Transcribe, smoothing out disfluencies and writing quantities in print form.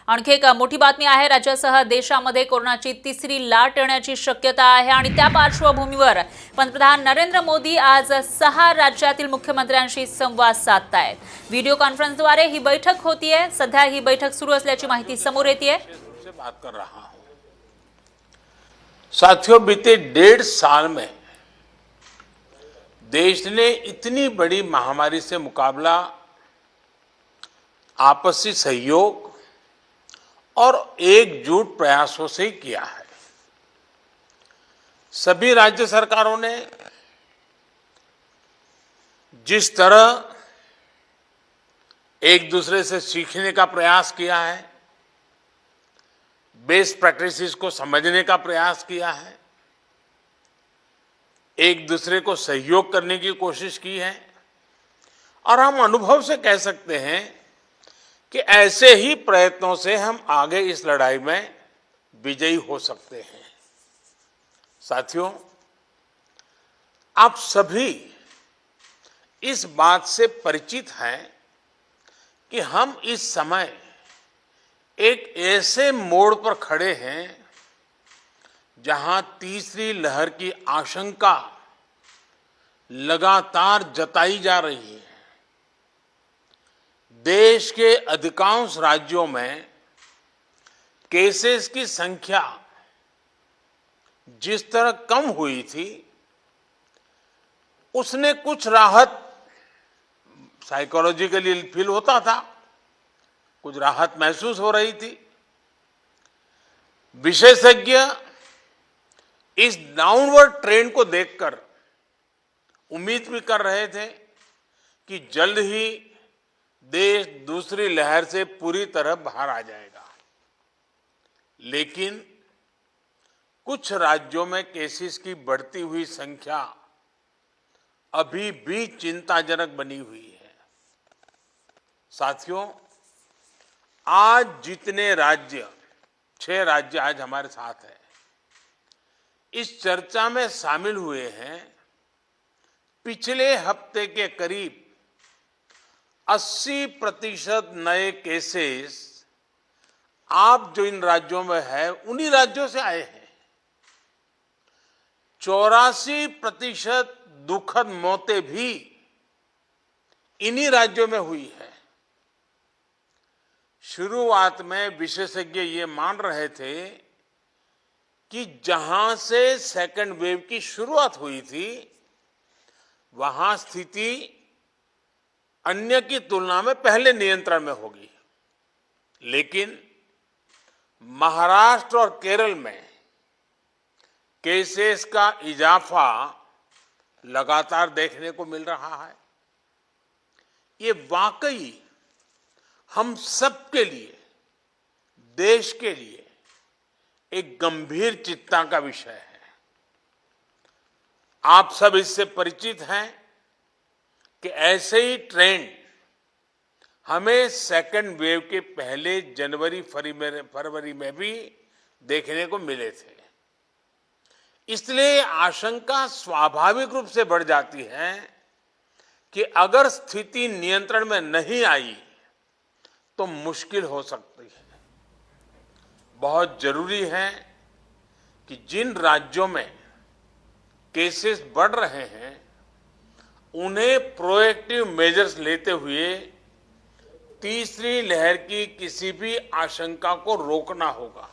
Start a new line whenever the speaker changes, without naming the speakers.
आणखी एक मोठी बातमी आहे। राज्यासह देशामध्ये कोरोनाची तिसरी लाट येण्याची शक्यता आहे आणि त्या पार्श्वभूमीवर पंतप्रधान नरेंद्र मोदी आज 6 राज्यातील मुख्यमंत्र्यांशी संवाद साधतायत। व्हिडिओ कॉन्फरन्सद्वारे ही बैठक होतीये। सध्या ही बैठक सुरू असल्याची माहिती समोर येतेय।
बात कर रहा हूं। साथियों, बीते 1.5 साल में देश ने इतनी बड़ी महामारी से मुकाबला आपसी सहयोग और एकजुट प्रयासों से किया है। सभी राज्य सरकारों ने जिस तरह एक दूसरे से सीखने का प्रयास किया है, बेस्ट प्रैक्टिसेस को समझने का प्रयास किया है, एक दूसरे को सहयोग करने की कोशिश की है और हम अनुभव से कह सकते हैं कि ऐसे ही प्रयत्नों से हम आगे इस लड़ाई में विजयी हो सकते हैं। साथियों, आप सभी इस बात से परिचित हैं कि हम इस समय एक ऐसे मोड़ पर खड़े हैं जहां तीसरी लहर की आशंका लगातार जताई जा रही है। देश के अधिकांश राज्यों में केसेस की संख्या जिस तरह कम हुई थी, उसने कुछ राहत साइकोलॉजिकली फील होता था, कुछ राहत महसूस हो रही थी। विशेषज्ञ इस डाउनवर्ड ट्रेंड को देखकर उम्मीद भी कर रहे थे कि जल्द ही देश दूसरी लहर से पूरी तरह बाहर आ जाएगा। लेकिन कुछ राज्यों में केसेस की बढ़ती हुई संख्या अभी भी चिंताजनक बनी हुई है। साथियों, आज जितने राज्य, 6 राज्य आज हमारे साथ हैं, इस चर्चा में शामिल हुए हैं, पिछले हफ्ते के करीब 80% नए केसेस आप जो इन राज्यों में है उन्हीं राज्यों से आए हैं। 84% दुखद मौतें भी इन्हीं राज्यों में हुई है। शुरुआत में विशेषज्ञ ये मान रहे थे कि जहां से सेकंड वेव की शुरुआत हुई थी, वहां स्थिति अन्य की तुलना में पहले नियंत्रण में होगी। लेकिन महाराष्ट्र और केरल में केसेस का इजाफा लगातार देखने को मिल रहा है। ये वाकई हम सबके लिए, देश के लिए एक गंभीर चिंता का विषय है। आप सब इससे परिचित हैं कि ऐसे ही ट्रेंड हमें सेकंड वेव के पहले जनवरी फरवरी में भी देखने को मिले थे। इसलिए आशंका स्वाभाविक रूप से बढ़ जाती है कि अगर स्थिति नियंत्रण में नहीं आई तो मुश्किल हो सकती है। बहुत जरूरी है कि जिन राज्यों में केसेस बढ़ रहे हैं, उन्हें प्रोएक्टिव मेजर्स लेते हुए तीसरी लहर की किसी भी आशंका को रोकना होगा।